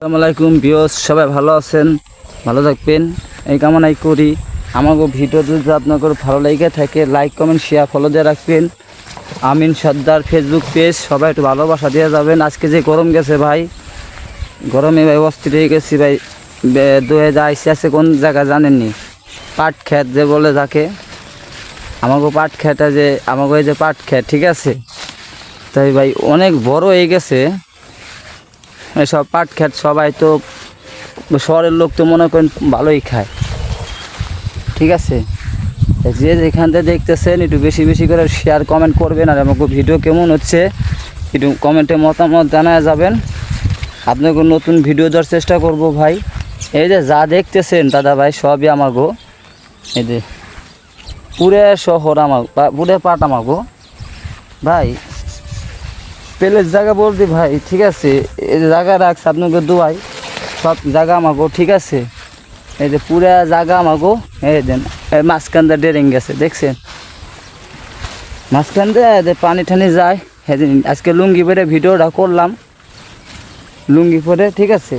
আসসালামু আলাইকুম ভিউয়ার্স, সবাই ভালো আছেন, ভালো থাকবেন এই কামনাই করি। আমাকে ভিডিও যদি আপনাদের ভালো লেগে থাকে লাইক কমেন্ট শেয়ার ফলো দিয়ে রাখবেন। আমিন সর্দার ফেসবুক পেজ, সবাই একটু ভালোবাসা দিয়ে যাবেন। আজকে যে গরম গেছে ভাই, গরমে ভাই অস্থির হয়ে গেছি ভাই। দুয়ে আইসি আছে কোন জায়গা জানেননি? পাট ক্ষেত যে বলে যাকে, আমাকে পাট ক্ষেতটা যে আমাকে এই যে পাট ক্ষেত, ঠিক আছে, তাই ভাই অনেক বড় হয়ে গেছে এসব পাট ক্ষেত। সবাই তো শহরের লোক তো মনে করেন ভালোই খায়, ঠিক আছে। যে যেখান থেকে দেখতেছেন একটু বেশি বেশি করে শেয়ার কমেন্ট করবেন। আর আমাকে ভিডিও কেমন হচ্ছে একটু কমেন্টে মতামত জানায় যাবেন। আপনাকে নতুন ভিডিও দেওয়ার চেষ্টা করব ভাই। এই যে যা দেখতেছেন দাদা ভাই, সবই আমাগো। এই যে পুরে শহর আমার, পুরে পাট আমাগো ভাই। পেলের জায়গা বলতে ভাই, ঠিক আছে, এই জায়গা রাখছে আপনাকে দুয়াই, সব জায়গা আমাগো, ঠিক আছে। এই যে পুরা জায়গা আমাগো। এই দেন মাঝখান দিয়ে ডেরিং গেছে, দেখছেন মাঝখান দিয়ে পানি টানি যায়। সেদিন আজকে লুঙ্গি পরে ভিডিওটা করলাম, লুঙ্গি পরে, ঠিক আছে।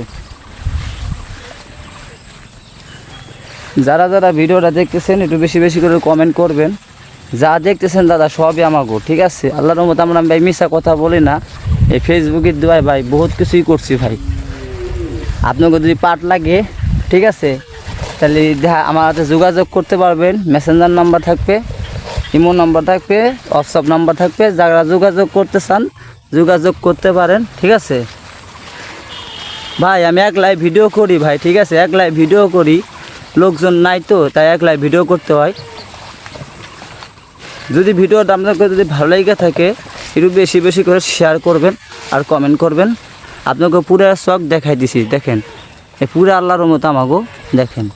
যারা যারা ভিডিওটা দেখতেছেন একটু বেশি বেশি করে কমেন্ট করবেন। যা দেখতেছেন দাদা সবই আমাগো, ঠিক আছে। আল্লাহর রহমত আমরা ভাই মিশা কথা বলি না। এই ফেসবুকের দোয়ায় ভাই বহুত কিছুই করছি ভাই। আপনাকে যদি পাট লাগে, ঠিক আছে, তাহলে আমার হাতে যোগাযোগ করতে পারবেন। মেসেঞ্জার নাম্বার থাকবে, ইমো নাম্বার থাকবে, হোয়াটসঅ্যাপ নাম্বার থাকবে। যারা যোগাযোগ করতে চান যোগাযোগ করতে পারেন, ঠিক আছে ভাই। আমি এক লাইভ ভিডিও করি ভাই, ঠিক আছে, এক লাইভ ভিডিও করি, লোকজন নাই তো তাই এক লাইভ ভিডিও করতে হয়। যদি ভিডিওটা আপনাকে যদি ভালো লেগে থাকে একটু বেশি বেশি করে শেয়ার করবেন আর কমেন্ট করবেন। আপনাকে পুরো শখ দেখাই দিছি, দেখেন এই পুরো আল্লাহর মতো আমাকে দেখেন।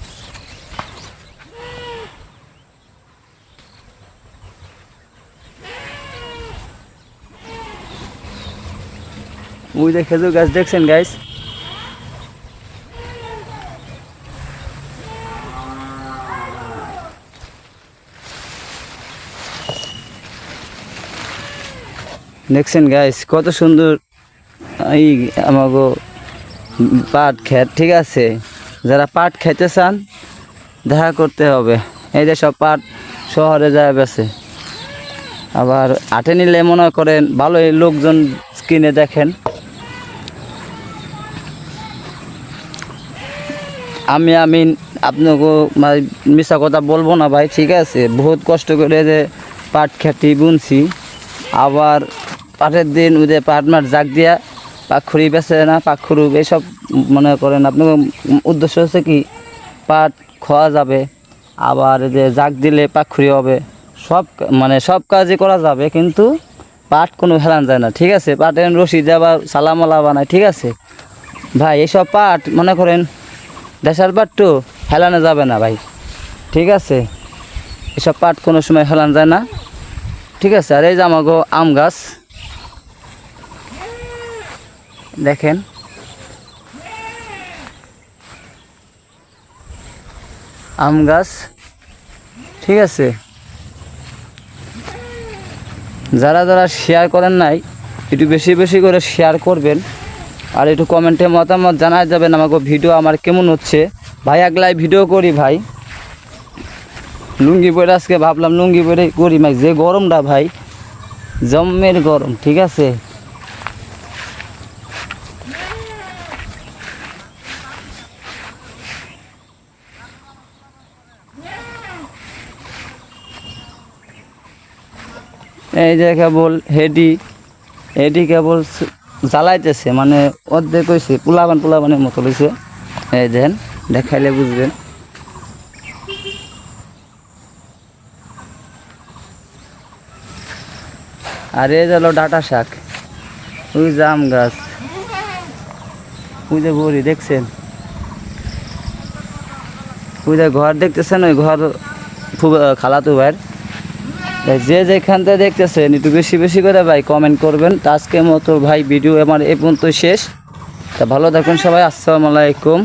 ওই যে খেজুর গাছ দেখছেন গাইস, দেখছেন গাইস কত সুন্দর এই আমাগো পাট ক্ষেত, ঠিক আছে। যারা পাট খেতে চান দেখা করতে হবে। এই যে সব পাট শহরে যায় বেছে, আবার হাটে নিলে মনে করেন ভালোই লোকজন কিনে, দেখেন। আমি আপনাকে মিশা কথা বলবো না ভাই, ঠিক আছে। বহুত কষ্ট করে যে পাট খেতি বুনছি, আবার পাটের দিন ওই যে পাট মাঠ জাগ দিয়া পাখুরি বেছে না, পাখুরু এইসব মনে করেন। আপনার উদ্দেশ্য হচ্ছে কি পাট খাওয়া যাবে, আবার যে জাগ দিলে পাখুরি হবে, সব মানে সব কাজই করা যাবে, কিন্তু পাট কোনো হেলান যায় না, ঠিক আছে। পাটের রশি দেওয়া সালামালা বানায়, ঠিক আছে ভাই। এইসব পাট মনে করেন দেশাল পাট তো হেলানো যাবে না ভাই, ঠিক আছে। এসব পাট কোনো সময় হেলান যায় না, ঠিক আছে। আর এই যে আমাগো আম গাছ দেখেন, আম গাছ, ঠিক আছে। যারা যারা শেয়ার করেন নাই একটু বেশি বেশি করে শেয়ার করবেন। আর একটু কমেন্টে মতামত জানাই যাবেন আমাকে ভিডিও আমার কেমন হচ্ছে ভাই। একলাই ভিডিও করি ভাই, লুঙ্গি পরে আজকে ভাবলাম লুঙ্গি পরে করি ভাই। যে গরমটা ভাই, জম্মের গরম, ঠিক আছে। এই যে কেবল হেডি কেবল জ্বালাইতেছে, মানে অর্ধেক হয়েছে, পোলাবানের মতো হয়েছে। এই দেন দেখাইলে বুঝবেন। আর এই হলো ডাটা শাক, ওই জাম গাছ, ওই যে বড়ি দেখছেন, ওই যে ঘর দেখতেছেন, ওই ঘর খালাতো ভাইয়ের। যে যেখান থেকে দেখতেছেন একটু বেশি বেশি করে ভাই কমেন্ট করবেন। তা আজকের মতো ভাই ভিডিও আমার এই পর্যন্ত শেষ। তা ভালো থাকুন সবাই, আসসালামু আলাইকুম।